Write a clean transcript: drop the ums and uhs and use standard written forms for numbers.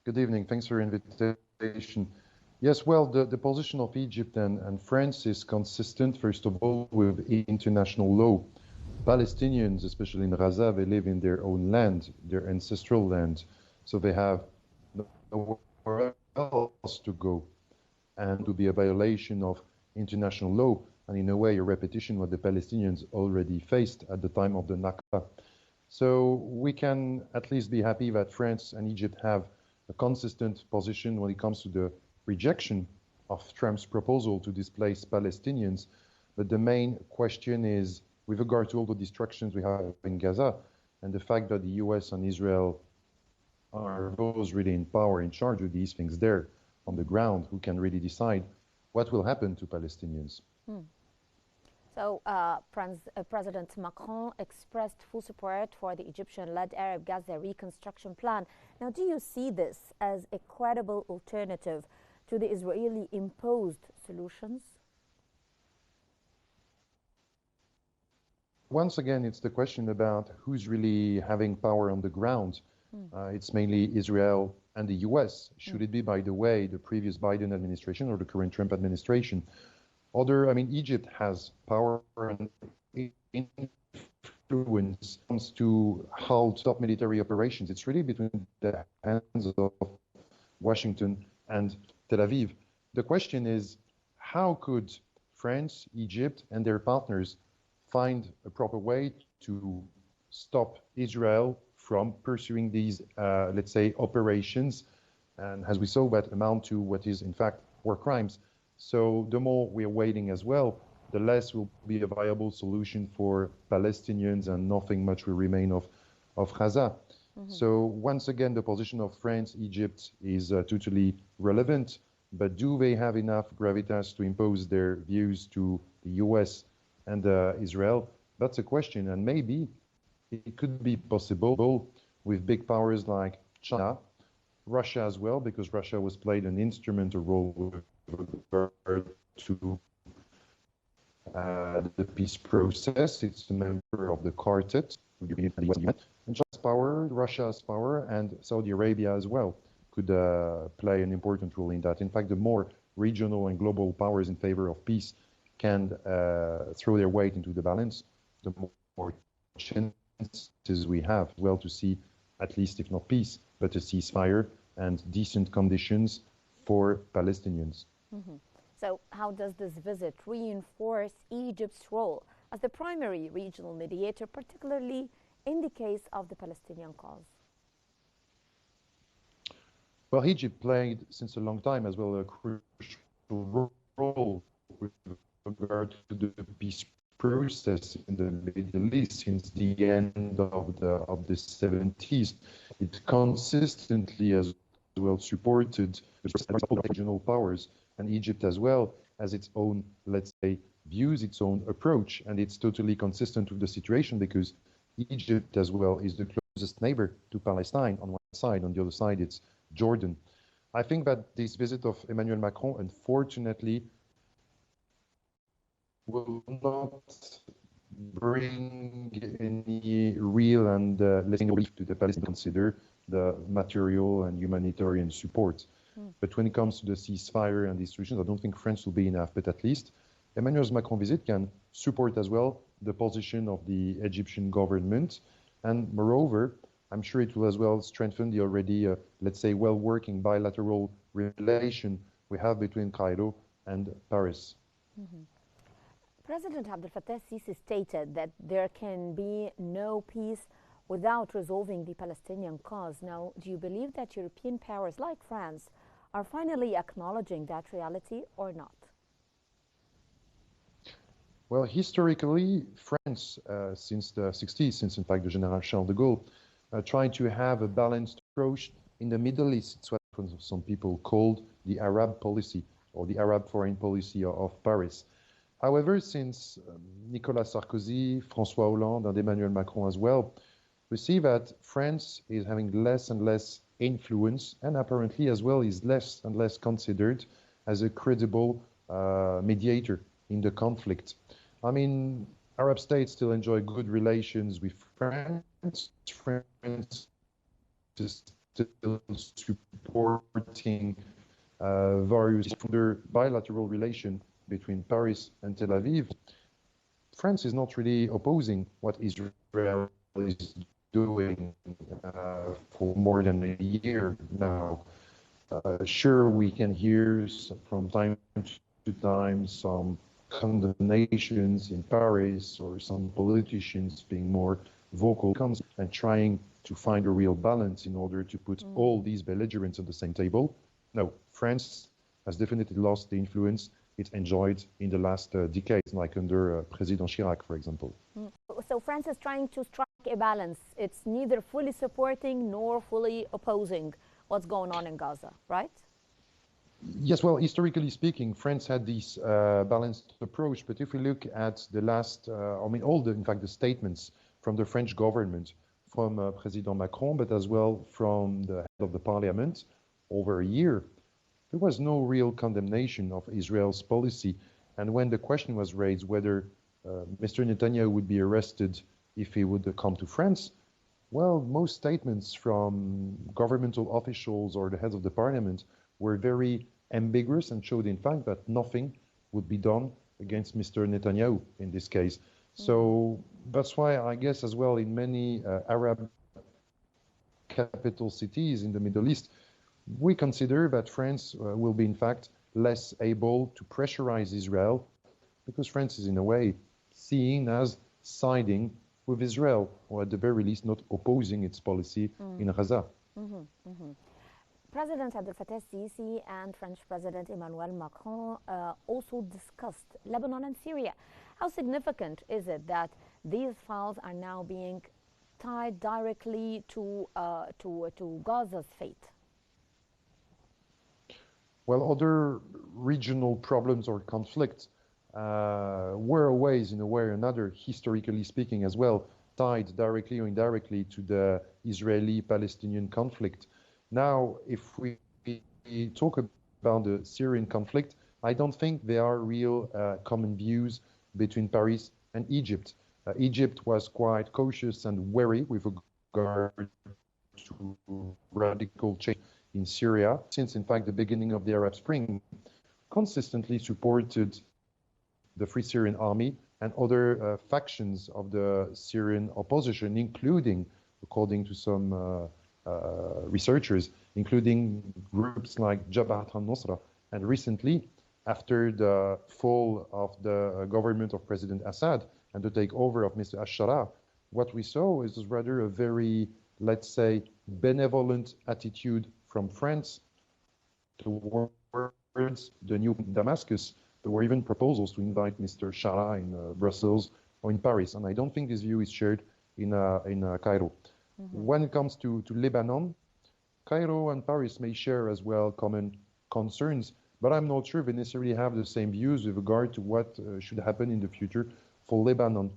Good evening. Thanks for your invitation. Yes, well, the position of Egypt and France is consistent, first of all, with international law. Palestinians, especially in Gaza, they live in their own land, their ancestral land, so they have nowhere else to go, and to be a violation of international law, and in a way a repetition what the Palestinians already faced at the time of the Nakba. So we can at least be happy that France and Egypt have a consistent position when it comes to the rejection of Trump's proposal to displace Palestinians. But the main question is with regard to all the destructions we have in Gaza and the fact that the US and Israel are those really in power, in charge of these things there on the ground, who can really decide what will happen to Palestinians. So President Macron expressed full support for the Egyptian-led Arab Gaza reconstruction plan. Now, do you see this as a credible alternative to the Israeli-imposed solutions? Once again, it's the question about who's really having power on the ground. It's mainly Israel and the US. Should it be, by the way, the previous Biden administration or the current Trump administration? Egypt has power and influence to halt top military operations. It's really between the hands of Washington and Tel Aviv. The question is, how could France, Egypt, and their partners find a proper way to stop Israel from pursuing these, let's say, operations, and as we saw, that amount to what is, in fact, war crimes. So the more we are waiting as well, the less will be a viable solution for Palestinians, and nothing much will remain of Gaza. So once again, the position of France, Egypt is totally relevant, but do they have enough gravitas to impose their views to the US and Israel? That's a question, and maybe it could be possible with big powers like China, Russia as well, because Russia was played an instrumental role with regard to the peace process. It's a member of the quartet, and China's power, Russia's power, and Saudi Arabia as well could play an important role in that. In fact, the more regional and global powers in favor of peace can throw their weight into the balance, the more chances we have, well, to see at least, if not peace, but a ceasefire and decent conditions for Palestinians. So how does this visit reinforce Egypt's role as the primary regional mediator, particularly in the case of the Palestinian cause? Well, Egypt played since a long time as well a crucial role with regard to the peace process in the Middle East since the end of the 70s. It consistently as well supported the regional powers, and Egypt as well has its own, let's say, views, its own approach, and it's totally consistent with the situation because Egypt as well is the closest neighbor to Palestine on one side, on the other side it's Jordan. I think that this visit of Emmanuel Macron, unfortunately, will not bring any real and let's say relief to the Palestinians, consider the material and humanitarian support. But when it comes to the ceasefire and these solutions, I don't think France will be enough. But at least Emmanuel Macron's visit can support as well the position of the Egyptian government. And moreover, I'm sure it will as well strengthen the already, let's say, well-working bilateral relation we have between Cairo and Paris. President Abdel Fattah Sisi stated that there can be no peace without resolving the Palestinian cause. Now, do you believe that European powers like France are finally acknowledging that reality or not? Well, historically, France, since the 60s, since in fact the General Charles de Gaulle, tried to have a balanced approach in the Middle East. It's what some people called the Arab policy or the Arab foreign policy of Paris. However, since Nicolas Sarkozy, François Hollande, and Emmanuel Macron as well, we see that France is having less and less influence, and apparently as well is less and less considered as a credible mediator in the conflict. I mean, Arab states still enjoy good relations with France. France is still supporting various bilateral relation between Paris and Tel Aviv. France is not really opposing what Israel is doing for more than a year now. Sure, we can hear from time to time some condemnations in Paris or some politicians being more vocal and trying to find a real balance in order to put all these belligerents on the same table. No, France has definitely lost the influence it enjoyed in the last decades, like under President Chirac, for example. So France is trying to strike a balance. It's neither fully supporting nor fully opposing what's going on in Gaza, right? Yes, well, historically speaking, France had this balanced approach. But if we look at the last, in fact, the statements from the French government, from President Macron, but as well from the head of the parliament over a year, there was no real condemnation of Israel's policy. And when the question was raised whether Mr. Netanyahu would be arrested if he would come to France, well, most statements from governmental officials or the heads of the parliament were very ambiguous and showed, in fact, that nothing would be done against Mr. Netanyahu in this case. So that's why I guess as well in many Arab capital cities in the Middle East, we consider that France will be, in fact, less able to pressurize Israel because France is, in a way, seen as siding with Israel, or at the very least, not opposing its policy in Gaza. President Abdel Fattah el-Sisi and French President Emmanuel Macron also discussed Lebanon and Syria. How significant is it that these files are now being tied directly to Gaza's fate? Well, other regional problems or conflicts were always, in a way or another, historically speaking as well, tied directly or indirectly to the Israeli-Palestinian conflict. Now, if we talk about the Syrian conflict, I don't think there are real common views between Paris and Egypt. Egypt was quite cautious and wary with regard to radical change in Syria, since in fact the beginning of the Arab Spring, consistently supported the Free Syrian Army and other factions of the Syrian opposition, including, according to some researchers, including groups like Jabhat al-Nusra. And recently, after the fall of the government of President Assad and the takeover of Mr. al-Shara, what we saw is rather a very, let's say, benevolent attitude from France towards the new Damascus. There were even proposals to invite Mr. Shara in Brussels or in Paris, and I don't think this view is shared in Cairo. When it comes to Lebanon, Cairo and Paris may share as well common concerns, but I'm not sure they necessarily have the same views with regard to what should happen in the future for Lebanon.